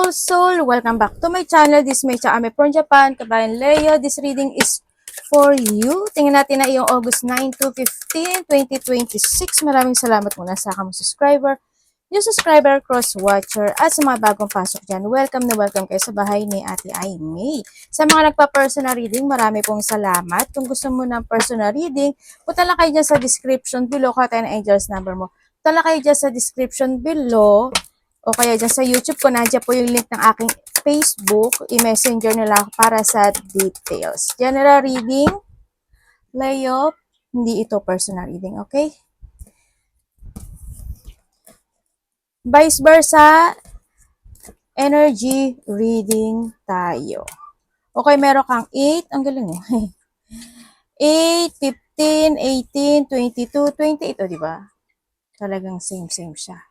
Hello Soul! Welcome back to my channel. This is May Chaame from Japan. Kabayan Leo, this reading is for you. Tingnan natin na iyong August 9 to 15, 2026. Maraming salamat muna sa aking subscriber, new subscriber, cross-watcher, at sa mga bagong pasok dyan. Welcome na welcome kayo sa bahay ni Ate Ay May. Sa mga nagpa-personal reading, marami pong salamat. Kung gusto mo ng personal reading, punta lang kayo dyan sa description below. Kuha tayo ng Angel's number mo. Punta lang kayo dyan sa description below. O kaya dyan sa YouTube ko, nandiyan po yung link ng aking Facebook. I-messenger nila para sa details. General reading, Leo, hindi ito personal reading, okay? Vice versa, energy reading tayo. Okay, meron kang 8, ang galing mo. 8, 15, 18, 22, 20, ito, di ba? Talagang same siya.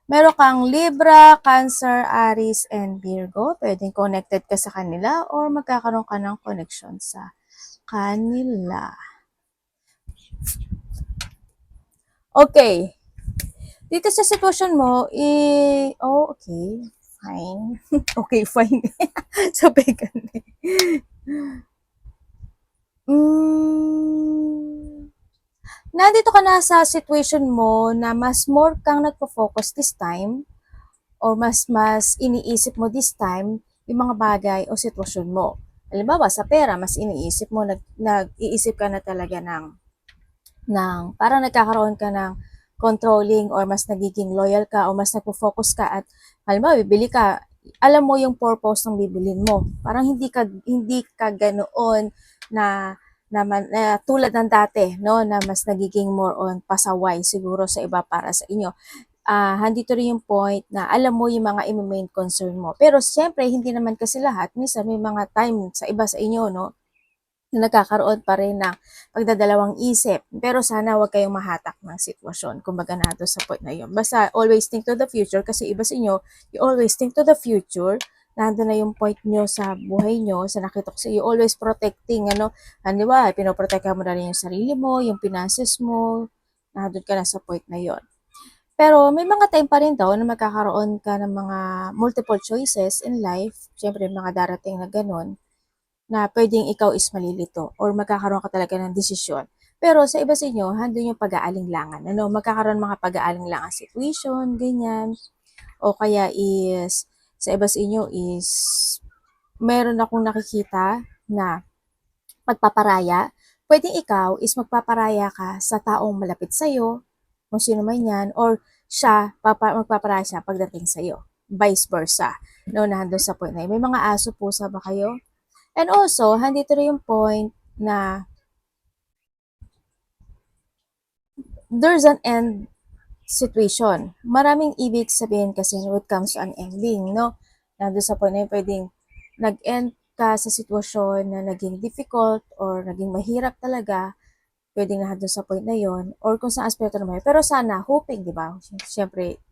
Meron kang Libra, Cancer, Aries, and Virgo. Pwedeng connected ka sa kanila or magkakaroon ka ng connection sa kanila. Okay. Dito sa sitwasyon mo, okay. Fine. Okay, fine. Sabi ka na. Nandito ka na sa situation mo na mas more kang nagpo-focus this time or mas iniisip mo this time yung mga bagay o sitwasyon mo. Halimbawa, sa pera, mas iniisip mo, nag-iisip ka na talaga ng parang nagkakaroon ka ng controlling or mas nagiging loyal ka o mas nagpo-focus ka at halimbawa, bibili ka, alam mo yung purpose ng bibilin mo. Parang hindi ka ganoon na tulad ng dati, no, na mas nagiging more on pasaway siguro sa iba para sa inyo. Handito rin yung point na alam mo yung mga main concern mo. Pero siyempre, hindi naman kasi lahat. Minsan may mga time sa iba sa inyo, no, na nagkakaroon pa rin ng pagdadalawang isip. Pero sana wag kayong mahatak ng sitwasyon. Kumbaga na doon sa point na yun. Basta always think to the future kasi iba sa inyo, you always think to the future. Nandun na yung point nyo sa buhay nyo, sa nakita ko sa iyo, always protecting, di ba, pinoprotekta mo na rin yung sarili mo, yung finances mo, nandun ka na sa point na yon. Pero may mga time pa rin daw na magkakaroon ka ng mga multiple choices in life, syempre mga darating na ganun, na pwedeng ikaw is malilito or magkakaroon ka talaga ng desisyon. Pero sa iba sa inyo, handun yung pag-aalinlangan. Magkakaroon mga pag-aalinlangan situation, ganyan. O kaya is, sa iba sa inyo is, meron akong nakikita na pagpaparaya. Pwedeng ikaw is magpaparaya ka sa taong malapit sa'yo, kung sino man yan, or siya, magpaparaya siya pagdating sa'yo. Vice versa. Nandun sa point na yun. May mga aso, pusa ba kayo? And also, handito rin yung point na there's an end situation. Maraming ibig sabihin kasi when it comes to an ending, no? Nandun sa point na yun, pwedeng nag-end ka sa sitwasyon na naging difficult or naging mahirap talaga, pwedeng nandun sa point na yon or kung sa aspeto naman. Pero sana, hoping, di ba? Siyempre,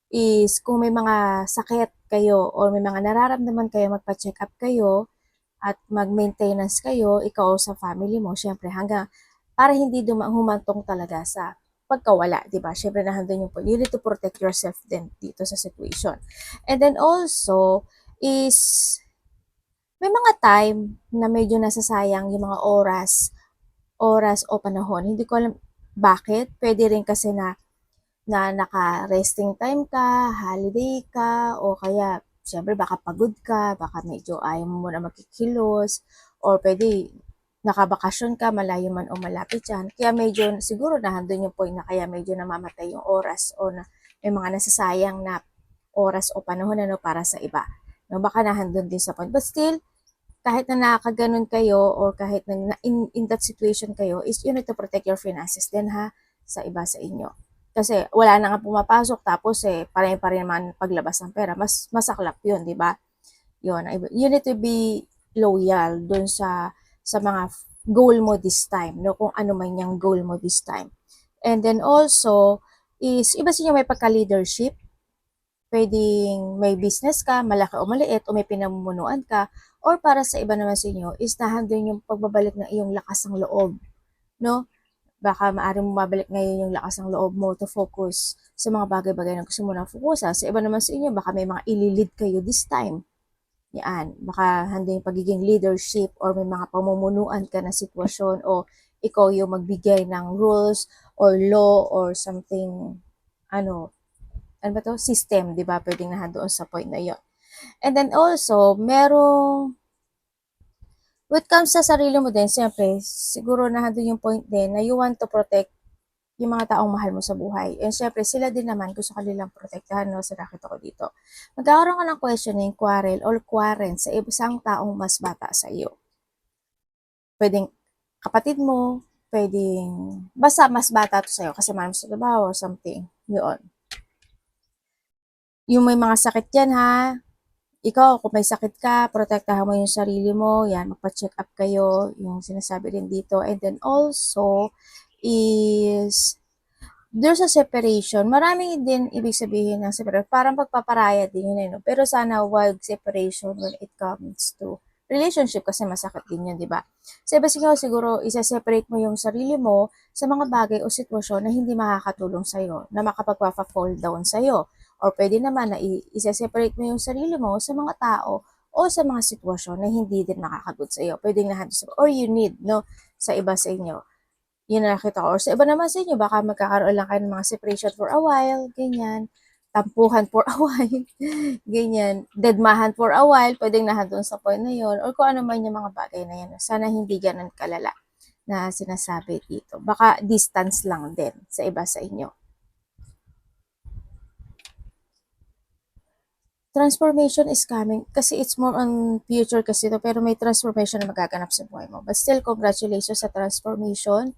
is kung may mga sakit kayo or may mga nararamdaman kayo, magpa-check up kayo at mag-maintenance kayo, ikaw sa family mo, siyempre hanggang para hindi humantong talaga sa pagkawala, di ba? Siyempre nahandun yung point. You need to protect yourself din dito sa situation. And then also, is may mga time na medyo nasasayang yung mga oras o panahon. Hindi ko alam bakit. Pwede rin kasi na naka-resting time ka, holiday ka, o kaya, syempre, baka pagod ka, baka medyo ayaw mo na magkikilos, or pwede nakabakasyon ka, malayo man o malapit yan. Kaya medyo, siguro nahandun yung point na kaya medyo namamatay yung oras o na may mga nasasayang na oras o panahon para sa iba. Baka nahandun din sa point. But still, kahit na nakakaganon kayo or kahit na in that situation kayo, is you need to protect your finances din ha, sa iba sa inyo. Kasi wala na nga pumapasok tapos pare-pare naman paglabas ng pera. Mas masaklap yun, di ba? Yun. You need to be loyal dun sa mga goal mo this time, no? Kung ano man yung goal mo this time. And then also, is iba sa inyo may pagka-leadership. Pwedeng may business ka, malaki o maliit, o may pinamumunuan ka, or para sa iba naman sa inyo, is nahandun yung pagbabalik ng iyong lakas ng loob, no? baka maaaring bumabalik ngayon yung lakas ng loob mo to focus sa mga bagay-bagay na gusto mo na fokusan. Sa iba naman sa inyo, baka may mga ililid kayo this time. Yan, baka handa yung pagiging leadership or may mga pamumunuan ka na sitwasyon o ikaw yung magbigay ng rules or law or something, ano ba to? System, di ba? Pwedeng doon sa point na yon. And then also, when it comes sa sarili mo din, siyempre, siguro doon yung point din na you want to protect yung mga taong mahal mo sa buhay. And syempre, sila din naman, gusto ka nilang protektahan, no? Sa nakita ko dito. Magkakaroon ka ng questioning, quarrel, or quarrel sa isang taong mas bata sa iyo. Pwedeng kapatid mo, pwedeng, basta mas bata to sa'yo kasi marami sa trabaho or something. Yun. Yung may mga sakit yan, ha? Ikaw, kung may sakit ka, protektahan mo yung sarili mo. Yan, magpa-check up kayo. Yung sinasabi rin dito. And then also, is there's a separation. Maraming din ibig sabihin ng separation. Parang pagpaparaya din yun, no? Pero sana wag separation when it comes to relationship kasi masakit din yun, di ba? So, iba siguro, isa-separate mo yung sarili mo sa mga bagay o sitwasyon na hindi makakatulong sa'yo, na makapagpa-fall down sa'yo. Or pwede naman na isa-separate mo yung sarili mo sa mga tao o sa mga sitwasyon na hindi din makakagood sa'yo. Pwedeng or you need, no, sa iba sa inyo. Yun na nakita ko. Or sa iba naman sa inyo, baka magkakaroon lang kayo ng mga separation for a while, ganyan. Tampuhan for a while, ganyan. Deadmahan for a while, pwedeng doon sa point na yun. Or kung ano man yung mga bagay na yan. Sana hindi ganun kalala na sinasabi dito. Baka distance lang din sa iba sa inyo. Transformation is coming kasi it's more on future kasi ito, pero may transformation na magaganap sa buhay mo. But still, congratulations sa transformation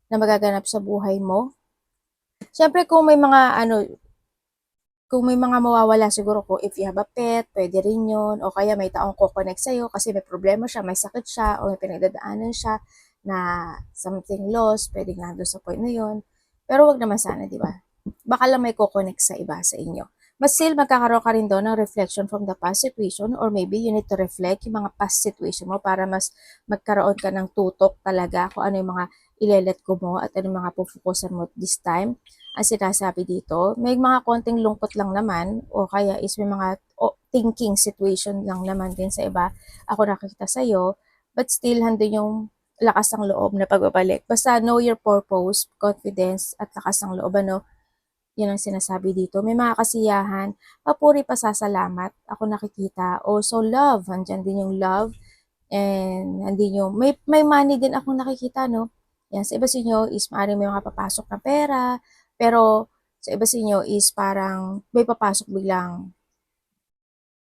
na magaganap sa buhay mo. Siyempre, kung may mga mawawala siguro ko, if you have a pet, pwede rin yun, o kaya may taong ko-connect sa'yo kasi may problema siya, may sakit siya, o may pinagdadaanan siya na something lost, pwede nandun sa point na yun. Pero wag naman sana, di ba? Baka lang may ko-connect sa iba sa inyo. But still, magkakaroon ka rin doon ng reflection from the past situation or maybe you need to reflect yung mga past situation mo para mas magkaroon ka ng tutok talaga kung ano yung mga ilelet ko mo at ano yung mga pufukusan mo this time. Ang sinasabi dito, may mga konting lungkot lang naman o kaya is may mga thinking situation lang naman din sa iba. Ako nakikita sa'yo, but still, handun yung lakas ng loob na pagbabalik. Basta know your purpose, confidence, at lakas ng loob, ano, yun ang sinasabi dito. May mga kasiyahan, papuri, pasasalamat, ako nakikita. Also love, andyan din yung love. And andin yung, may money din akong nakikita, no? Yan, sa iba sa inyo is maaaring may mga papasok na pera, pero sa iba sa inyo is parang may papasok biglang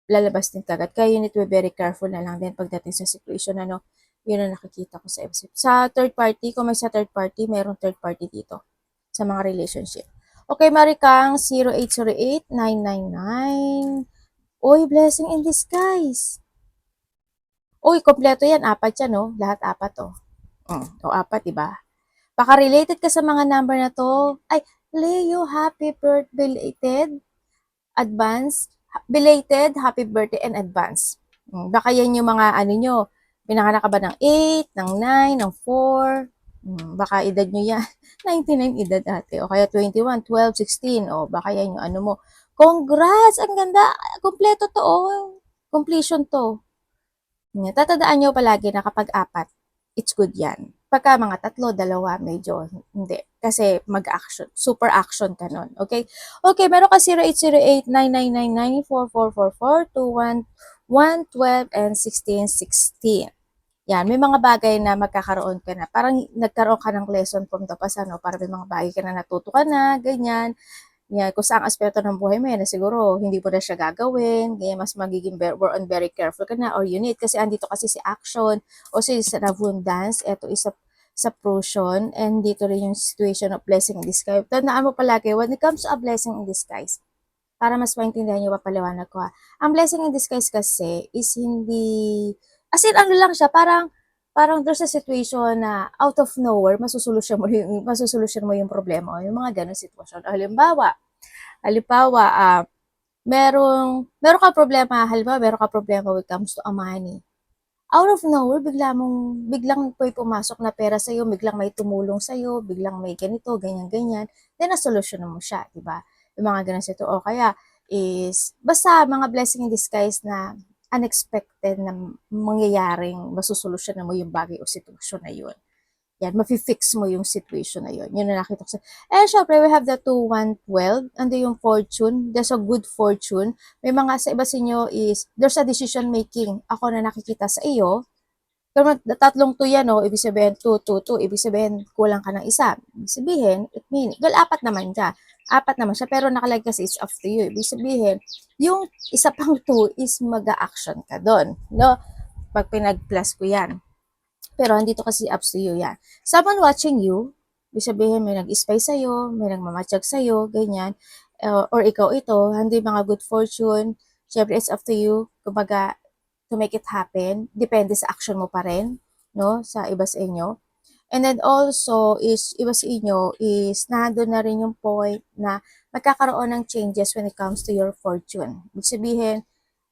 lalabas din kagad. Kaya you need to be very careful na lang din pagdating sa situation, ano? Yun ang nakikita ko sa iba. Sa third party, kung may sa third party, mayroong third party dito sa mga relationship. Okay, Marikang, 0808999. Uy, blessing in disguise. Uy, kompleto yan. Apat yan, no? Lahat apat, oh. O, apat, diba? Baka related ka sa mga number na to. Ay, Leo, happy birthday, belated, happy birthday in advance. Baka yan yung mga ano nyo. Pinanganak ka ba ng 8, ng 9, ng 4? Baka edad nyo yan. 99 edad ate. O kaya 21, 12, 16. O baka yan yung ano mo. Congrats! Ang ganda! Kompleto to, oh. Completion to. Tatandaan nyo palagi na kapag apat, it's good yan. Pagka mga tatlo, dalawa, medyo hindi. Kasi mag-action, super action ka nun. Okay? Okay, meron ka 0808-9999-4444-21-112 and 1616. Yan, may mga bagay na magkakaroon ka na. Parang nagkaroon ka ng lesson from the past, ano? Para may mga bagay ka na natuto ka na, ganyan. Yan, kung saang aspeto ng buhay mo yan, na siguro hindi mo na siya gagawin, ganyan, mas magiging very careful ka na, or you need, kasi andito kasi si action, o si abundance, eto is sa portion, and dito rin yung situation of blessing in disguise. Tandaan mo palagi, when it comes to a blessing in disguise, para mas maintindihan nyo, papaliwanag ko ha. Ang blessing in disguise kasi is hindi, as in ano lang siya, parang there's a situation na out of nowhere, masusolusyon mo yung problema, yung mga ganong sitwasyon. Halimbawa, meron ka problema when it comes to a money. out of nowhere, biglang may pumasok na pera sa'yo, biglang may tumulong sa'yo, biglang may ganito, ganyan-ganyan, then nasolusyonan mo siya, di ba? Yung mga ganun sito. O kaya is, basta mga blessing in disguise na unexpected na mangyayaring masusolusyonan mo yung bagay o sitwasyon na yun. Yan, mafi-fix mo yung situation na yun. Yun na nakita ko sa... syempre, we have the 2-1-12. Ando yung fortune. There's a good fortune. May mga sa iba sa inyo is, there's a decision making. Ako na nakikita sa iyo. Pero tatlong 2 yan, ibig sabihin 2-2-2. Ibig sabihin, kulang ka ng isa. Ibig sabihin, it means, well, 4 naman siya. 4 naman siya, pero nakalagay kasi it's up to you. Ibig sabihin, yung isa pang 2 is mag-a-action ka doon. No? Pag pinag-plus ko yan. Pero andito kasi up to you yan. Someone watching you, ibig sabihin may nag-spy sa'yo, may nagmamatsyag sa'yo, ganyan, or ikaw ito, hindi mga good fortune, syempre it's up to you, kumbaga, to make it happen, depende sa action mo pa rin, no, sa iba sa inyo. And then also, is iba sa inyo, is nandun na rin yung point na magkakaroon ng changes when it comes to your fortune. Ibig sabihin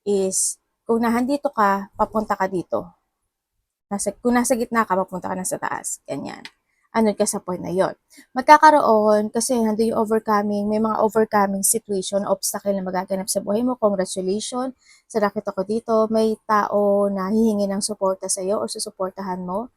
is, kung nahandito ka, papunta ka dito. Kung nasa gitna ka, papunta ka na sa taas. Ganyan. Ano ka sa point na yon. Magkakaroon, kasi nandun yung overcoming, may mga overcoming situation, obstacle na magaganap sa buhay mo. Congratulations. Sa nakita ko dito, may tao na hihingi ng suporta sa iyo o susuportahan mo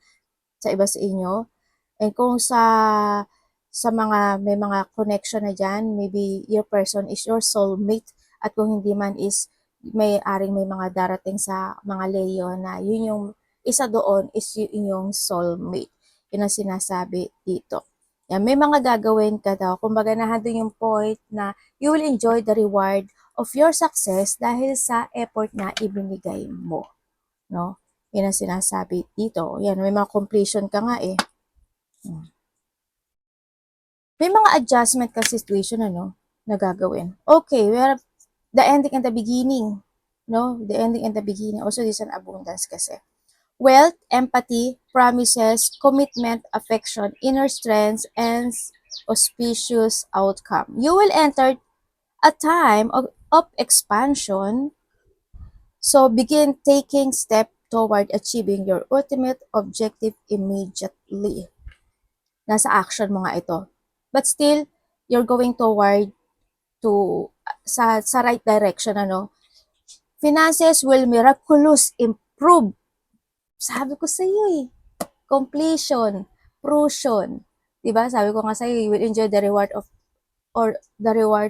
sa iba sa inyo. And kung sa mga, may mga connection na dyan, maybe your person is your soulmate, at kung hindi man is, may mga darating sa mga Leo na yun yung isa doon is yung inyong soulmate. Yun ang sinasabi dito. Yan, may mga gagawin ka daw. Kumbaga nandun yung point na you will enjoy the reward of your success dahil sa effort na ibinigay mo. No? Yun ang sinasabi dito. Yan, may mga completion ka nga eh. May mga adjustment ka situation na gagawin. Okay, we have the ending and the beginning. No? The ending and the beginning. Also, this is an abundance kasi. Wealth, empathy, promises, commitment, affection, inner strength, and auspicious outcome. You will enter a time of expansion, so begin taking step toward achieving your ultimate objective immediately. Nasa action mo nga ito. But still, you're going toward to sa right direction, Finances will miraculous improve. Sabi ko sa iyo completion, fruition. 'Di ba? Sabi ko nga sa iyo, you will enjoy the reward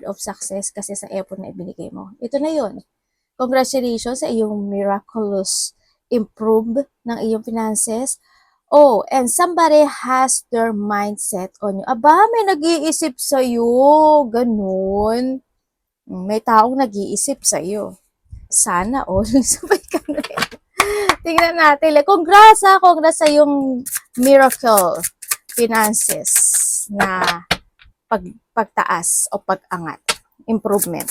of success kasi sa effort na ibinigay mo. Ito na 'yon. Congratulations sa iyong miraculous improve ng iyong finances. Oh, and somebody has their mindset on you. Aba, may nag-iisip sa iyo, ganun. May taong nag-iisip sa iyo. Sana all sabay ka na. Tingnan natin. Congrats sa yung miracle finances na pagtaas o pag-angat. Improvement.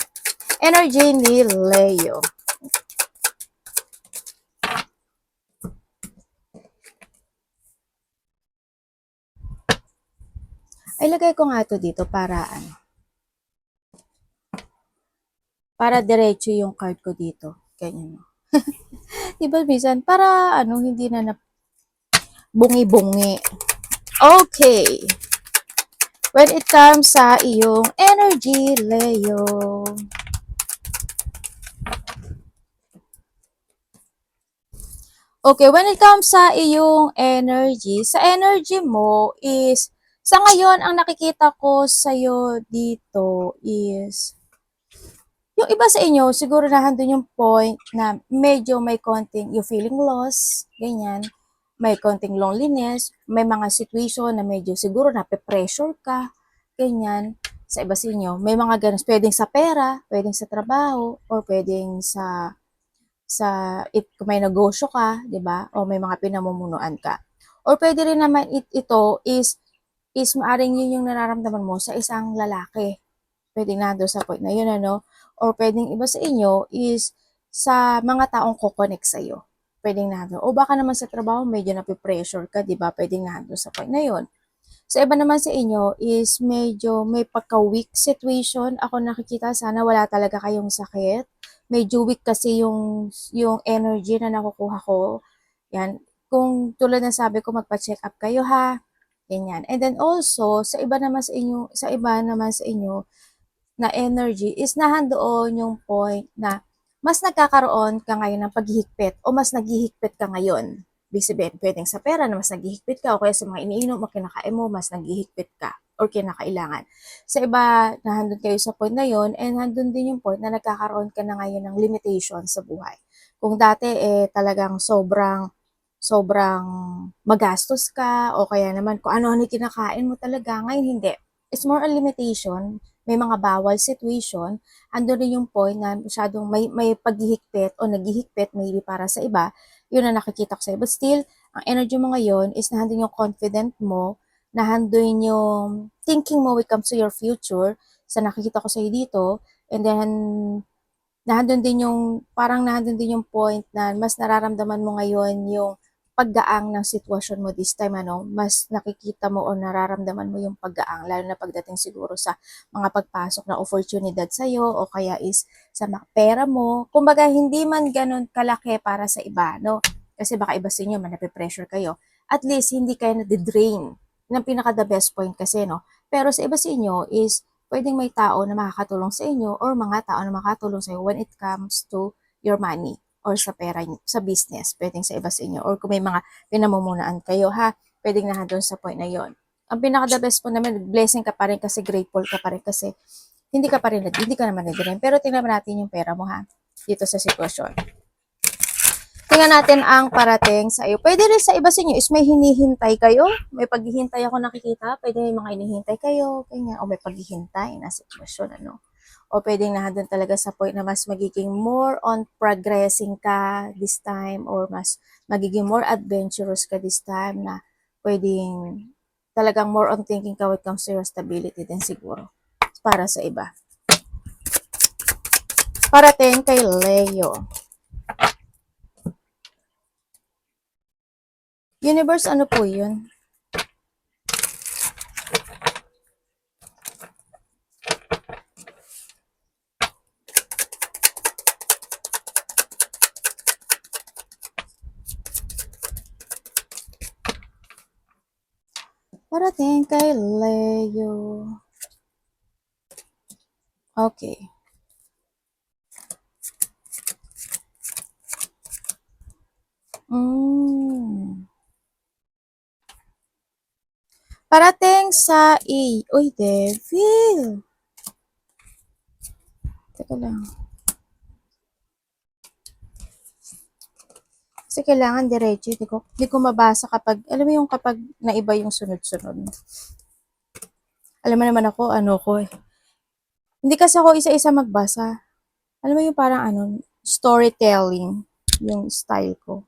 Energy ni Leo. Ay, lagay ko nga ito dito para para diretso yung card ko dito. Ganyan. Diba, minsan, para hindi na bungi-bungi. Okay. When it comes sa iyong energy, Leo. Okay, when it comes sa iyong energy, sa energy mo is, sa ngayon, ang nakikita ko sa'yo dito is, yung iba sa inyo, siguro na handun yung point na medyo may konting, you feeling lost, ganyan, may konting loneliness, may mga situation na medyo siguro nape-pressure ka, ganyan, sa iba sa inyo. May mga ganun, pwedeng sa pera, pwedeng sa trabaho, or pwedeng kung may negosyo ka, 'di ba? O may mga pinamumunuan ka. Or pwede rin naman ito is maaring yun yung nararamdaman mo sa isang lalaki. Pwedeng nando sa point na yun, Or pwedeng iba sa inyo is sa mga taong kukonek sa iyo. Pwedeng nando. O baka naman sa trabaho medyo nape-pressure ka, 'di ba? Pwedeng nando sa point na yun. Sa iba naman sa inyo is medyo may pagka-weak situation. Ako nakikita, sana wala talaga kayong sakit. Medyo weak kasi yung energy na nakukuha ko. Yan. Kung tulad ng sabi ko, magpa-check up kayo ha. Ganyan. And then also, sa iba naman sa inyo na energy is nahandoon yung point na mas nagkakaroon ka ngayon ng paghihigpit o mas naghihigpit ka ngayon. Ibig sabihin, pwedeng sa pera na mas naghihigpit ka o kaya sa mga iniinom o kinakain mo, mas naghihigpit ka or kinakailangan. Sa iba, nahandun kayo sa point na yon and handun din yung point na nagkakaroon ka na ngayon ng limitation sa buhay. Kung dati talagang sobrang magastos ka o kaya naman kung ano-ano kinakain mo talaga, ngayon hindi. It's more a limitation, may mga bawal situation, ando rin yung point na masyadong may paghihigpit o naghihigpit maybe para sa iba, yun na nakikita ko sa'yo. But still, ang energy mo ngayon is nahandun yung confident mo, nahandun yung thinking mo when it comes to your future, sa nakikita ko sa'yo dito, and then nahandun din yung point na mas nararamdaman mo ngayon yung paggaang ng sitwasyon mo this time, mas nakikita mo o nararamdaman mo yung paggaang, lalo na pagdating siguro sa mga pagpasok na oportunidad sa'yo o kaya is sa pera mo. Kumbaga, hindi man ganun kalaki para sa iba, no? Kasi baka iba sa inyo, nape-pressure kayo. At least, hindi kayo na-drain. Yun ang pinaka the best point kasi, no? Pero sa iba sa inyo is, pwedeng may tao na makakatulong sa inyo or mga tao na makakatulong sa iyo when it comes to your money or sa pera, sa business, pwedeng sa iba sa inyo. Or kung may mga pinamumulaan kayo, ha, pwedeng na doon sa point na yon. Ang pinaka the best po naman, blessing ka pa rin kasi grateful ka pa rin kasi hindi ka naman nag-dream. Pero tingnan natin yung pera mo, ha, dito sa sitwasyon. Tingnan natin ang parating sa iyo. Pwede rin sa iba sa inyo is may hinihintay kayo. May paghihintay ako nakikita. Pwede may mga hinihintay kayo. Kanya, o may paghihintay na sitwasyon. O pwedeng nandun talaga sa point na mas magiging more on progressing ka this time or mas magiging more adventurous ka this time na pwedeng talagang more on thinking ka when it comes to your stability din siguro para sa iba. Parating kay Leo. Universe, ano po yun? Parating kay Leo. Okay. Parating sa Uy, Devil. Teka lang. Kasi kailangan diretso. Hindi ko mabasa kapag, alam mo yung kapag naiba yung sunod-sunod. Alam mo naman ako, Hindi kasi ako isa-isa magbasa. Alam mo yung parang storytelling yung style ko.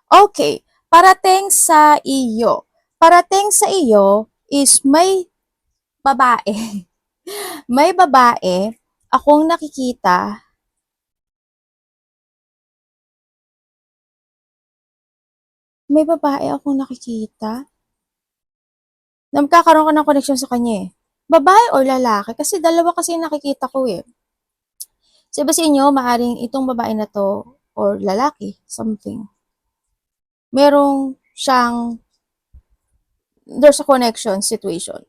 Okay, parating sa iyo. Parating sa iyo is may babae. May babae akong nakikita. May babae akong nakikita. Nagkakaroon ka ng connection sa kanya eh. Babae or lalaki? Kasi dalawa kasi nakikita ko eh. Sa iba sa inyo, maaring itong babae na to or lalaki, something. Merong siyang there's a connection situation.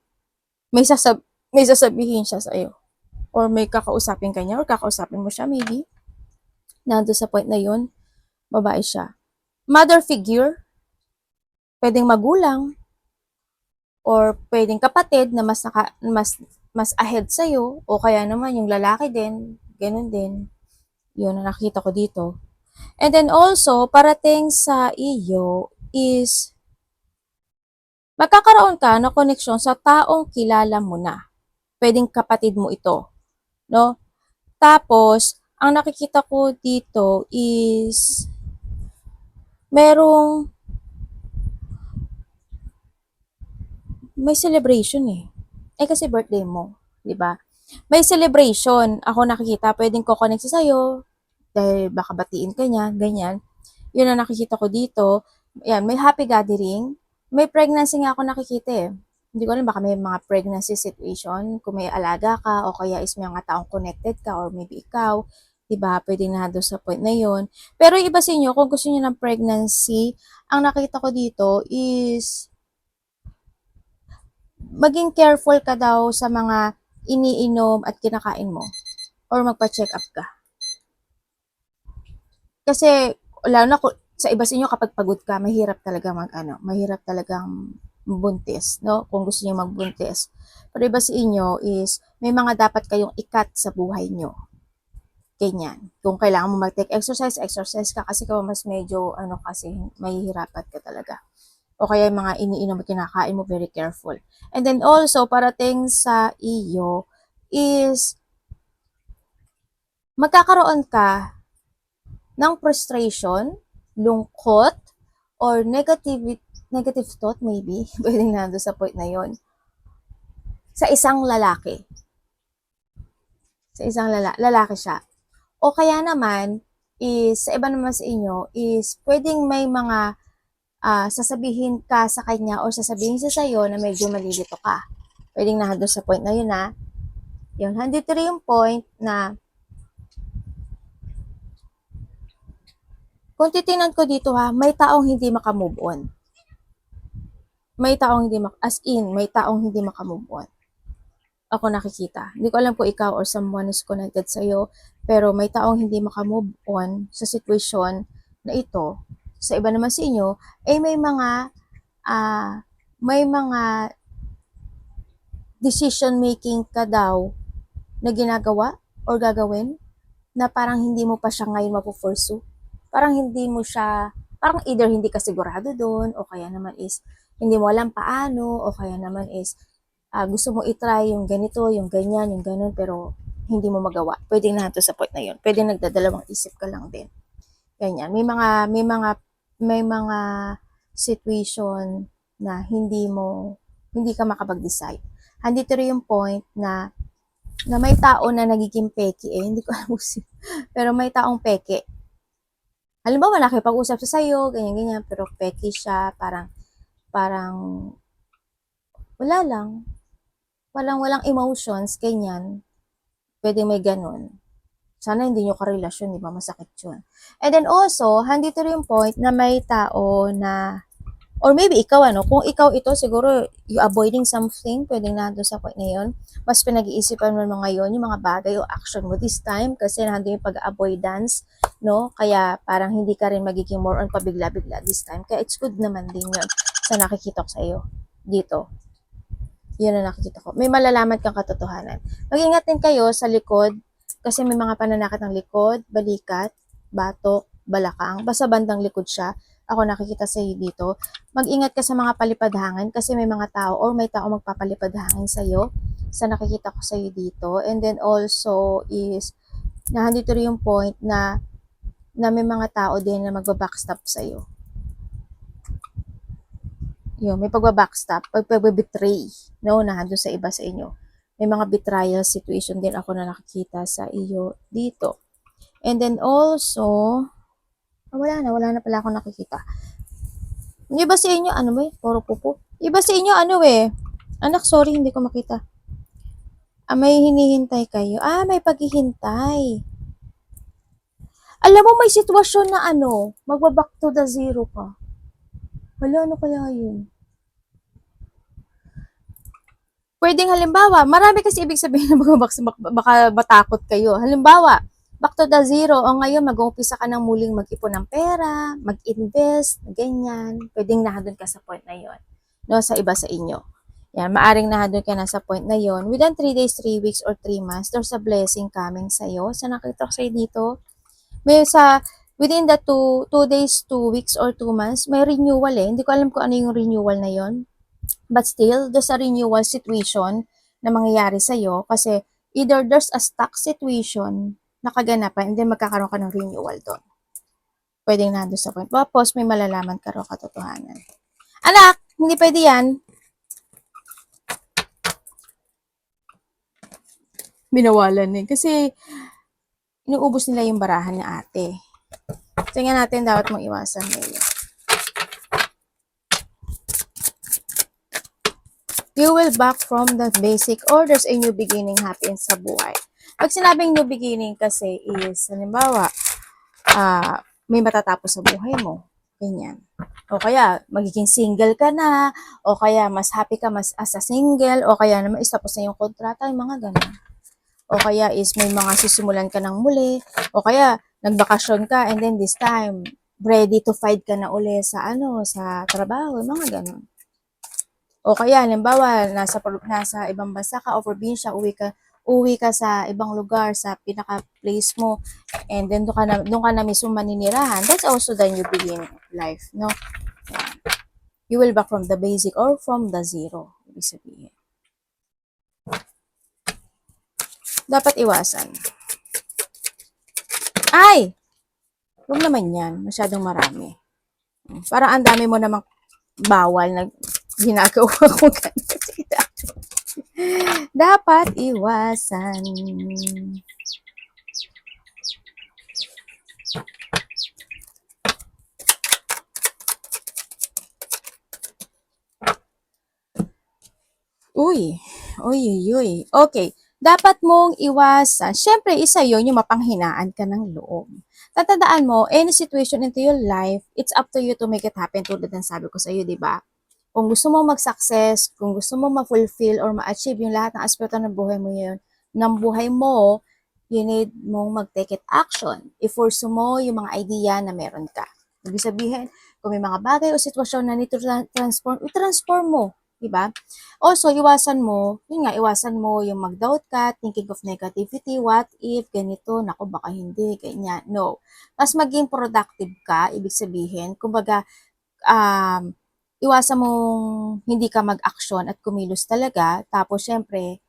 May sasabihin siya sa iyo. Or may kakausapin kanya or kakausapin mo siya maybe. Nando sa point na yun, babae siya. Mother figure, pwedeng magulang, or pwedeng kapatid na mas ahead sa iyo o kaya naman yung lalaki din, ganun din. Yun ang nakita ko dito. And then also, parating sa iyo is magkakaroon ka ng koneksyon sa taong kilala mo na. Pwedeng kapatid mo ito, no? Tapos, ang nakikita ko dito is may celebration eh. Kasi birthday mo, 'di ba? May celebration ako nakikita, pwedeng ko-connect sa sa'yo dahil baka batiin ka niya, ganyan. Yun ang nakikita ko dito. Yan, may happy gathering. May pregnancy nga ako nakikita eh. Hindi ko alam, baka may mga pregnancy situation, kung may alaga ka o kaya is may mga taong connected ka or maybe ikaw, diba? Pwede na doon sa point na yon. Pero yung iba sa inyo, kung gusto niyo ng pregnancy, ang nakita ko dito is maging careful ka daw sa mga iniinom at kinakain mo or magpa-check up ka. Kasi lalo na sa iba sa inyo kapag pagod ka, mahirap talaga mahirap talagang buntis, no? Kung gusto niyo magbuntis. Pero iba sa inyo is may mga dapat kayong ikat sa buhay niyo. Ganyan. Kung kailangan mo mag-take exercise, exercise ka kasi kung mas medyo kasi mahihirapan ka talaga. O kaya yung mga iniinom at kinakain mo, very careful. And then also, parating sa iyo is magkakaroon ka ng frustration, lungkot, or negative thought maybe, pwedeng nando sa point na yon sa isang lalaki. Sa isang lalaki siya. O kaya naman, is, sa iba naman sa inyo, is pwedeng may mga sasabihin ka sa kanya or sasabihin siya sa'yo na medyo malilito ka. Pwedeng nando sa point na yun na, yun, handito rin yung point na kung titingnan ko dito may taong hindi makamove on. May taong may taong hindi makamove on. Ako nakikita. Hindi ko alam kung ikaw or someone is connected sa'yo, pero may taong hindi makamove on sa sitwasyon na ito. Sa iba naman sa inyo, may mga decision making ka daw na ginagawa or gagawin na parang hindi mo pa siya ngayon mapupursue. Parang hindi mo siya, parang either hindi ka sigurado doon, o kaya naman is hindi mo alam paano, o kaya naman is gusto mo itry yung ganito, yung ganyan, yung ganun, pero hindi mo magawa. Pwedeng na sa point na yun. Pwedeng nagdadalawang isip ka lang din. Ganyan. May mga situation na hindi ka makapag-decide. Andito rin yung point na may tao na nagiging peke hindi ko alam kung pero may taong peke. Halimbawa, nakipag-usap siya sa'yo, ganyan-ganyan, pero peke siya, parang wala lang. Walang emotions, ganyan. Pwede may ganun. Sana hindi nyo karelasyon, di ba? Masakit yun. And then also, handito rin yung point na may tao na, or maybe ikaw, kung ikaw ito, siguro, you avoiding something, pwedeng nandun sa point na yun. Mas pinag-iisipan mo ngayon yung mga bagay o action mo this time, kasi nandun yung pag-avoidance, no? Kaya parang hindi ka rin magiging more on pabigla-bigla this time. Kaya it's good naman din yun sa nakikita ko sa iyo dito. Yun ang nakikita ko. May malalaman kang katotohanan. Mag-ingat din kayo sa likod kasi may mga pananakit ng likod, balikat, batok, balakang. Basta bandang likod siya. Ako nakikita sa iyo dito. Mag-ingat ka sa mga palipadhangan kasi may mga tao or may tao magpapalipadhangin sa iyo. Sa nakikita ko sa iyo dito. And then also is nandito rin yung point na may mga tao din na magbabackstop sa iyo. Yun, may pagbabackstop, pagbe-betray, no, nandun sa iba sa inyo. May mga betrayal situation din ako na nakikita sa iyo dito. And then also, wala na pala ako nakikita. Yung iba sa inyo, puro pupo. Iba sa inyo, anak, sorry, hindi ko makita. May hinihintay kayo. May paghihintay. Alam mo, may sitwasyon na magbaback to the zero ka. Wala, ano kaya yun? Pwedeng halimbawa, marami kasi ibig sabihin na baka matakot kayo. Halimbawa, back to the zero, o ngayon mag-uumpisa ka ng muling mag-ipon ng pera, mag-invest, ganyan. Pwedeng nahadon ka sa point na yon, no, sa iba sa inyo. Yan, maaring nahadon ka na sa point na yon. Within 3 days, 3 weeks, or 3 months, there's a blessing coming sa iyo. Sa nakita ko sa'yo dito, within the 2 days, 2 weeks, or 2 months, may renewal Hindi ko alam kung ano yung renewal na yon. But still, there's a renewal situation na mangyayari sa'yo kasi either there's a stuck situation na kaganapan and then magkakaroon ka ng renewal doon. Pwedeng nandun sa point. Tapos, may malalaman ka rin katotohanan. Anak, hindi pwede yan. Binawalan kasi inuubos nila yung barahan ni ate. Tingnan natin, dapat mong iwasan ngayon. You will back from the basic or there's a new beginning happen sa buhay. Pag sinabing new beginning kasi is, halimbawa, may matatapos sa buhay mo. Ganyan. O kaya, magiging single ka na, o kaya, mas happy ka mas as a single, o kaya naman, is tapos na yung kontrata, yung mga ganun. O kaya is may mga sisimulan ka ng muli, o kaya, nagbakasyon ka, and then this time, ready to fight ka na uli sa sa trabaho, mga ganun. O kaya, halimbawa, nasa ibang bansa ka o probinsya, uwi ka sa ibang lugar, sa pinaka-place mo, and then doon ka na mismo maninirahan. That's also the new beginning of life, no? Yan. You will back from the basic or from the zero. Ibig sabihin. Dapat iwasan. Ay! Huwag naman yan. Masyadong marami. Parang ang dami mo namang bawal na ginagawa ko ganun. Dapat iwasan. Uy, uy. Okay. Dapat mong iwasan. Siyempre, isa yon yung mapanghinaan ka ng loob. Tatandaan mo, any situation into your life, it's up to you to make it happen tulad ng sabi ko sa iyo, di ba? Kung gusto mo mag-success, kung gusto mo ma-fulfill or ma-achieve yung lahat ng aspeto ng buhay mo yun, you need mong mag-take it action. I-force mo yung mga idea na meron ka. Ibig sabihin, kung may mga bagay o sitwasyon na need to transform, i-transform mo. Diba? Also, iwasan mo yung mag-doubt ka, thinking of negativity, what if, ganito, naku, baka hindi, ganyan. No. Mas maging productive ka, ibig sabihin, kumbaga, iwasan mong hindi ka mag-action at kumilos talaga, tapos, syempre,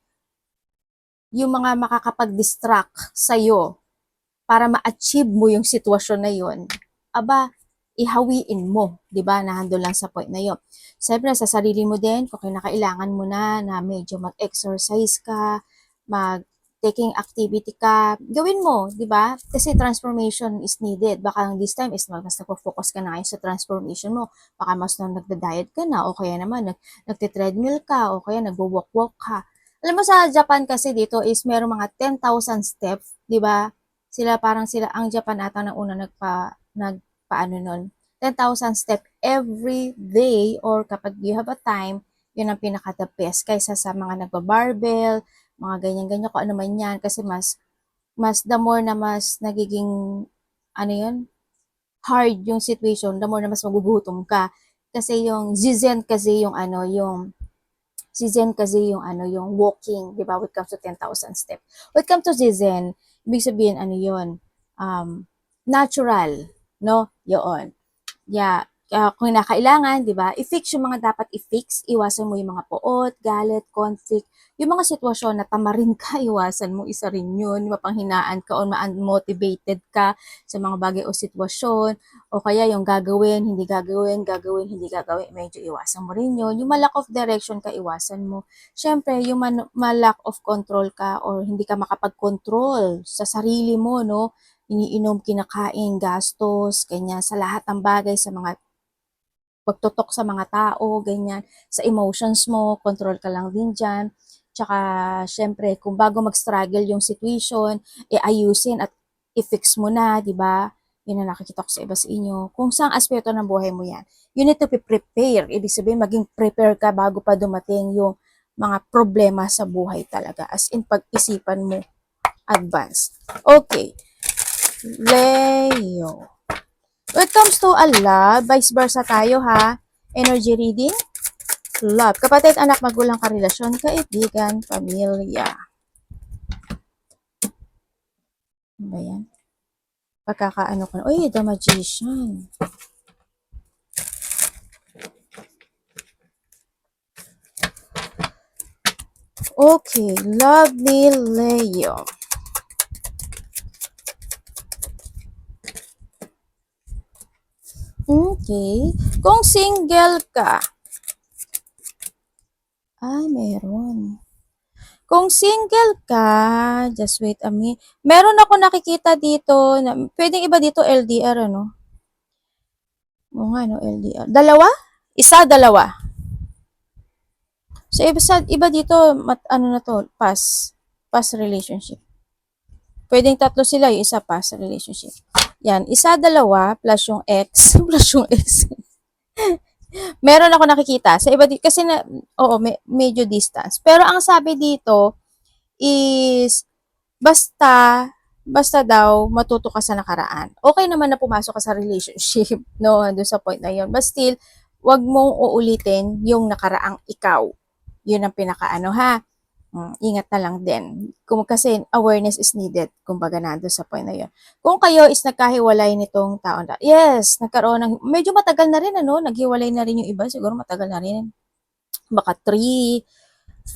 yung mga makakapag-distract sa'yo para ma-achieve mo yung sitwasyon na yun, ihawiin mo, 'di ba? Nandun lang sa point na 'yon. Siyempre sa sarili mo din, kung kinakailangan mo na medyo mag-exercise ka, mag-taking activity ka, gawin mo, 'di ba? Kasi transformation is needed. Baka this time is mas nagfo-focus ka na ngayon sa transformation mo. Baka mas nagda-diet ka na o kaya naman nagte-treadmill ka o kaya nagwo-walk-walk ka. Alam mo sa Japan kasi dito is merong mga 10,000 steps, 'di ba? Sila ang Japan ata na una paano nun, 10,000 step every day or kapag you have a time, yun ang pinaka-the best kaysa sa mga nagba-barbell, mga ganyan-ganyan kung ano man yan kasi the more na mas nagiging hard yung situation, the more na mas magugutom ka. Kasi yung yung walking, di ba, when it comes to 10,000 step. When it comes to Zizen, ibig sabihin, natural, no? Yun. Yeah. Kung kailangan, di ba, i-fix yung mga dapat i-fix, iwasan mo yung mga poot, galit, conflict, yung mga sitwasyon na tamarin ka, iwasan mo, isa rin yun, mapanghinaan ka o ma-unmotivated ka sa mga bagay o sitwasyon, o kaya yung gagawin, hindi gagawin, medyo iwasan mo rin yun. Yung lack of direction ka, iwasan mo. Siyempre, yung lack of control ka or hindi ka makapag-control sa sarili mo, no? Iniinom, kinakain, gastos, ganyan, sa lahat ng bagay, sa mga pagtutok sa mga tao, ganyan, sa emotions mo, control ka lang din dyan. Tsaka, syempre, kung bago mag-struggle yung situation, ayusin at i-fix mo na, di ba? Yun ang nakikita ko sa iba sa inyo. Kung saang aspeto ng buhay mo yan, you need to be prepared. Ibig sabihin, maging prepare ka bago pa dumating yung mga problema sa buhay talaga. As in, pag-isipan mo, advance. Okay. Leo. When it comes to love, vice versa tayo ha. Energy reading. Love. Kapatid, anak, magulang, karelasyon, kaibigan, pamilya. Ano ba yan? Pagkakaano ko na. Uy, the magician. Okay, love ni Leo. Okay. Kung single ka, meron. Kung single ka, just wait a minute. Meron ako nakikita dito, pwedeng iba dito LDR, ano? Oo nga, no, LDR. Dalawa? Isa, dalawa. So, iba dito, pass relationship. Pwedeng tatlo sila, yung isa pa sa relationship. Yan, isa, dalawa, plus yung ex, plus yung ex. Meron ako nakikita sa iba kasi na oo, medyo distance. Pero ang sabi dito is basta basta daw matuto ka sa nakaraan. Okay naman na pumasok ka sa relationship, no, doon sa point na 'yon. But still, 'wag mong uulitin yung nakaraang ikaw. 'Yun ang pinakaano ha. Ingat na lang din. Kung kasi awareness is needed, kumbaga nandun sa point na yun. Kung kayo is nagkahiwalay nitong taon na, yes, nagkaroon ng, medyo matagal na rin, ano, naghiwalay na rin yung iba, siguro matagal na rin. Baka 3,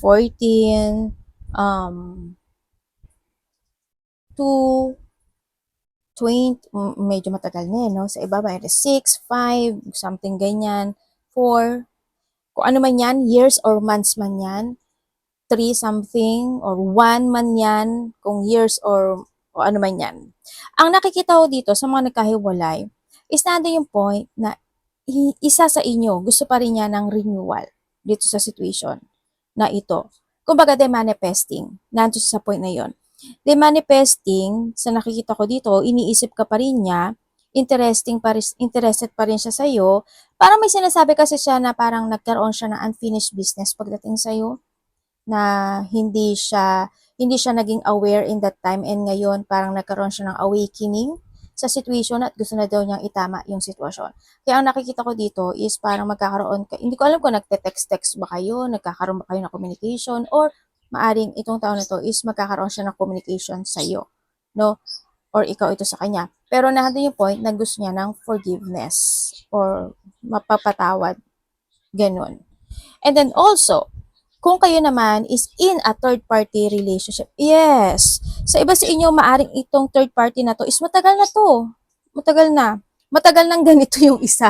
14, 2, 20, medyo matagal na no? Sa iba, may 6, 5, something ganyan, 4, kung ano man yan, years or months man yan, 3 something or 1 man yan, kung years o ano man yan. Ang nakikita ko dito sa mga nagkahiwalay is nandun yung point na isa sa inyo gusto pa rin niya ng renewal dito sa situation na ito. Kumbaga, de-manifesting. Nandun sa point na yon. De-manifesting, sa nakikita ko dito, iniisip ka pa rin niya, interested pa rin siya sa'yo. Parang may sinasabi kasi siya na parang nagkaroon siya ng unfinished business pagdating sa'yo, na hindi siya naging aware in that time, and ngayon parang nagkaroon siya ng awakening sa situation at gusto na daw niyang itama yung sitwasyon. Kaya ang nakikita ko dito is parang magkakaroon ka, hindi ko alam kung nagte-text ba kayo, nagkakaroon ba kayo ng communication, or maaring itong taon na to is magkakaroon siya ng communication sa iyo, no? Or ikaw ito sa kanya. Pero nandun yung point na gusto niya ng forgiveness or mapapatawad, ganun. And then also, kung kayo naman is in a third party relationship, yes, sa iba sa inyo, maaring itong third party na to is matagal na to. Matagal na. Matagal nang ganito yung isa.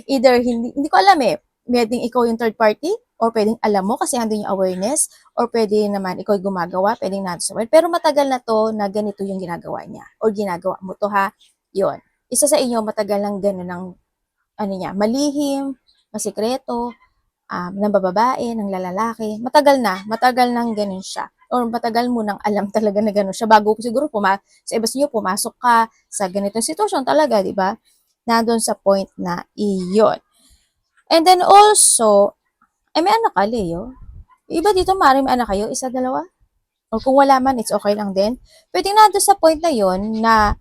Either hindi ko alam eh, pwedeng ikaw yung third party, or pwedeng alam mo kasi andun yung awareness, or pwede naman ikaw yung gumagawa, pwedeng nandun sa pero matagal na to na ganito yung ginagawa niya, or ginagawa mo to ha. Yun. Isa sa inyo, matagal lang ganun ng, ano niya, malihim, masikreto, ng bababae, ng lalaki, matagal nang ganun siya. Or matagal mo nang alam talaga na ganun siya bago siguro sa iba sa inyo, pumasok ka sa ganitong sitwasyon talaga, di ba? Nandun sa point na iyon. And then also, may anak ka, Leo? Iba dito, maaaring may anak kayo, isa, dalawa? Or kung wala man, it's okay lang din. Pwede nandun sa point na yon na,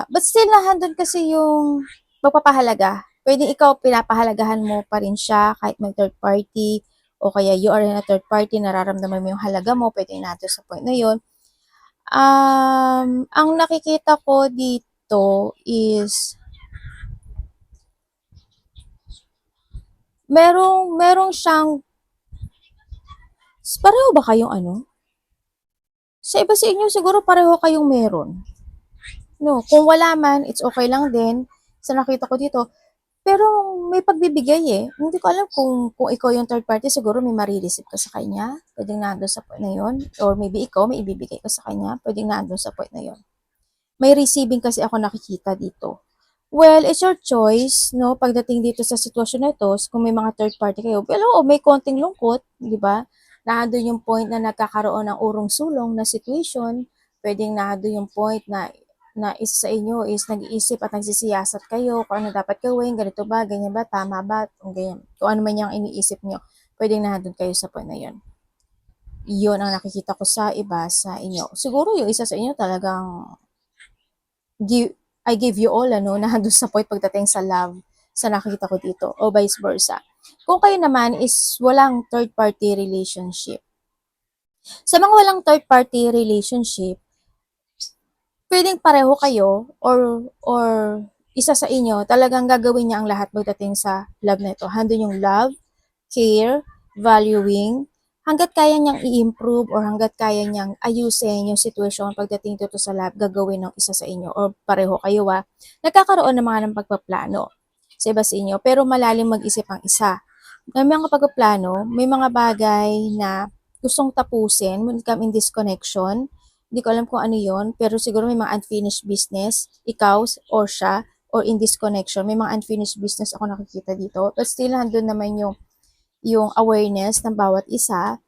but still, nandun kasi yung pagpapahalaga. Pwede ikaw, pinapahalagahan mo pa rin siya kahit may third party, o kaya you are in a third party, nararamdaman mo yung halaga mo, pwede natin sa point na yun. Ang nakikita ko dito is merong siyang, pareho ba kayong ano? Sa iba sa inyo, siguro pareho kayong meron. No, kung wala man, it's okay lang din. Sa nakita ko dito, pero may pagbibigay eh. Hindi ko alam kung ikaw yung third party, siguro may marireceive ka sa kanya. Pwedeng nandun sa point na yun. Or maybe ikaw, may ibibigay ka sa kanya. Pwedeng nandun sa point na yun. May receiving kasi ako nakikita dito. Well, it's your choice, no? Pagdating dito sa sitwasyon na ito, kung may mga third party kayo, pero may konting lungkot, di ba? Nandun yung point na nagkakaroon ng urong-sulong na situation. Pwedeng nandun yung point na isa sa inyo is nag-iisip at nagsisiyasat kayo kung ano dapat gawin, ganito ba, ganyan ba, tama ba, ganyan. Kung ano man yung iniisip nyo, pwedeng nandun kayo sa point na yun. Yun ang nakikita ko sa iba sa inyo. Siguro yung isa sa inyo talagang I give you all, ano, nandun sa point pagdating sa love, sa nakikita ko dito, o vice versa. Kung kayo naman is walang third party relationship, sa mga walang third party relationship, pwedeng pareho kayo, or isa sa inyo, talagang gagawin niya ang lahat pagdating sa love na ito. Handun yung love, care, valuing, hanggat kaya niyang i-improve or hanggat kaya niyang ayusin yung situation pagdating dito sa lab, gagawin ng isa sa inyo or pareho kayo nagkakaroon ng mga ng pagpaplano sa iba sa inyo, pero malalim mag-isip ang isa. May mga pagpaplano, may mga bagay na gustong tapusin when it come in this connection. Hindi ko alam kung ano yon, pero siguro may mga unfinished business, ikaw or siya, or in this connection, may mga unfinished business ako nakikita dito. But still, handun naman yung awareness ng bawat isa.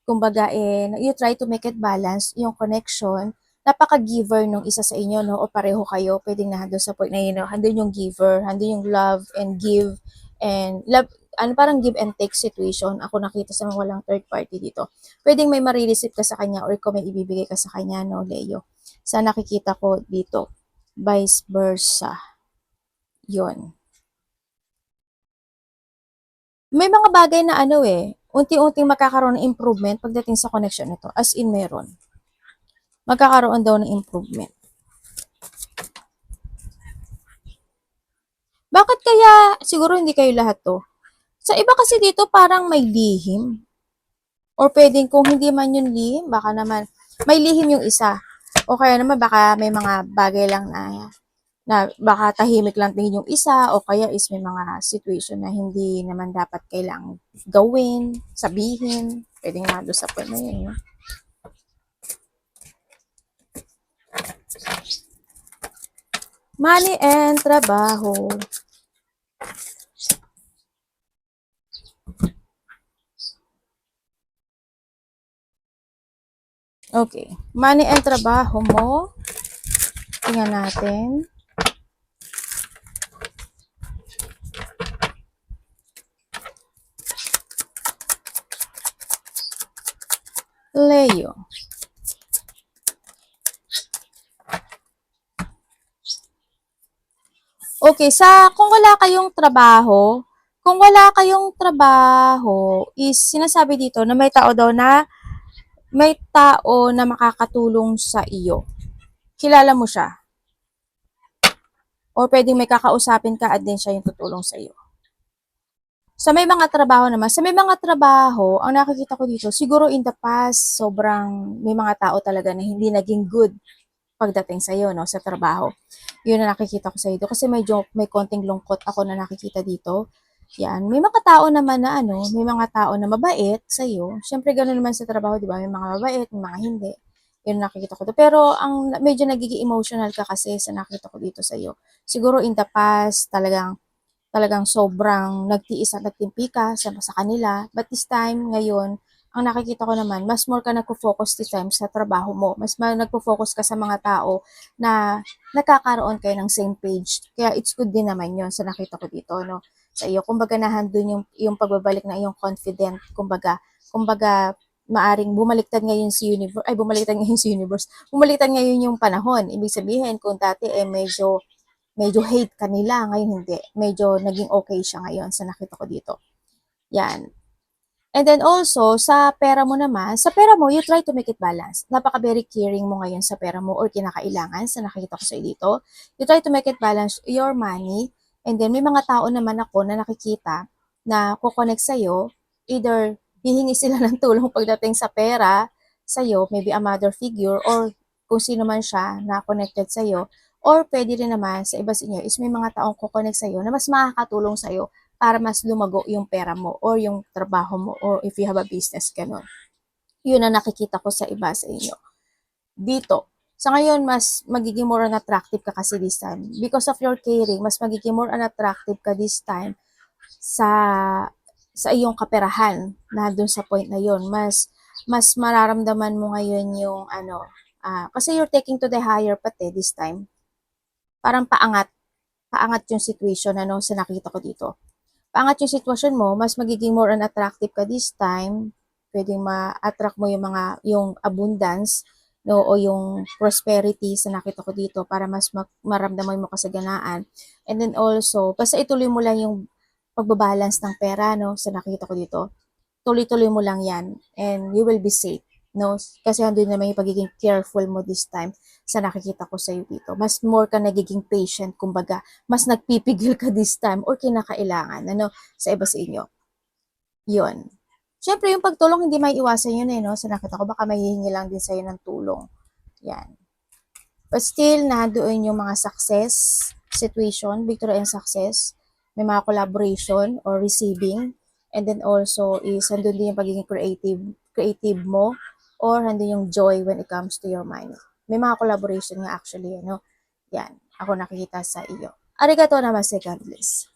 Kumbaga, you try to make it balance yung connection. napaka-giver nung isa sa inyo, no? O pareho kayo, pwedeng nandun sa point na yun, no? Handun yung giver, handun yung love and give, and love, ano, parang give and take situation. Ako nakita sa mga walang third party dito. Pwedeng may marireceive ka sa kanya or kung may ibibigay ka sa kanya, no, Leo. Sa nakikita ko dito, vice versa. Yon. May mga bagay na ano unti-unting magkakaroon ng improvement pagdating sa connection nito. As in meron. Magkakaroon daw ng improvement. Bakit kaya siguro hindi kayo lahat to? Sa iba kasi dito parang may lihim. Or pwedeng kung hindi man yung lihim, baka naman may lihim yung isa. O kaya naman baka may mga bagay lang na baka tahimik lang din yung isa o kaya is may mga situation na hindi naman dapat kailangang gawin, sabihin. Pwedeng nga doon sa point na yun. No? Money and trabaho. Okay. Money and trabaho mo. Tingnan natin. Leo. Okay, kung wala kayong trabaho is sinasabi dito na may tao na makakatulong sa iyo. Kilala mo siya. Or pwedeng may kakausapin ka at din siya yung tutulong sa iyo. Sa may mga trabaho, ang nakikita ko dito, siguro in the past, sobrang may mga tao talaga na hindi naging good pagdating sa iyo, no, sa trabaho. Yun na nakikita ko sa dito kasi medyo may konting lungkot ako na nakikita dito. Yan, may mga tao naman na may mga tao na mabait sa iyo. Syempre ganoon naman sa trabaho, 'di ba? May mga mabait, may mga hindi. Yun nakikita ko. Pero ang medyo nagiging emotional ka kasi sa nakita ko dito sa iyo. Siguro in the past, talagang sobrang nagtiis at nagtimpi ka sa kanila. But this time, ngayon, ang nakikita ko naman, mas more ka nagpo-focus this time sa trabaho mo. Mas nagpo-focus ka sa mga tao na nakakaroon kayo ng same page. Kaya it's good din naman yun sa nakita ko dito, no? Sa iyo. Kumbaga nahandun yung pagbabalik na iyong confident. Kumbaga, maaring bumaliktad ngayon si universe, bumaliktad ngayon yung panahon. Ibig sabihin, kung dati medyo hate kanila, ngayon hindi. Medyo naging okay siya ngayon sa nakita ko dito. Yan. And then also, sa pera mo naman, sa pera mo, you try to make it balance. Napaka-very caring mo ngayon sa pera mo or kinakailangan sa nakikita ko sa dito. You try to make it balance your money. And then, may mga tao naman ako na nakikita na kukonect sa'yo. Either hihingi sila ng tulong pagdating sa pera sa'yo, maybe a mother figure, or kung sino man siya na connected sa'yo. Or pwede rin naman sa iba sa inyo is may mga taong kukonect sa'yo na mas makakatulong sa'yo para mas lumago yung pera mo or yung trabaho mo or if you have a business, ganun. Yun ang nakikita ko sa iba sa inyo. Dito, sa ngayon, mas magiging more attractive ka kasi this time. Because of your caring, mas magiging more attractive ka this time sa iyong kaperahan na dun sa point na yun. Mas mararamdaman mo ngayon yung kasi you're taking to the higher path this time. Parang paangat yung situation sa nakita ko dito. Paangat yung sitwasyon mo, mas magiging more attractive ka this time. Pwedeng ma-attract mo yung abundance, no, o yung prosperity sa nakita ko dito para mas maramdaman mo kasaganaan. And then also, basta ituloy mo lang yung pagbabalance ng pera, no, sa nakita ko dito. Tuloy-tuloy mo lang yan and you will be safe, no? Kasi andun naman yung pagiging careful mo this time sa nakikita ko sa iyo dito. Mas more ka nagiging patient, kumbaga, mas nagpipigil ka this time or kinakailangan, sa iba sa inyo. Yun. Siyempre, yung pagtulong, hindi may iwasan yun no? Sa nakita ko, baka mahihingi lang din sa'yo ng tulong. Yan. But still, nandoon yung mga success situation, victory and success. May mga collaboration or receiving. And then also is nandun din yung pagiging creative mo or nandun yung joy when it comes to your mind. May mga collaboration nga actually, Yan. Ako nakikita sa iyo. Arigato namaste, God bless.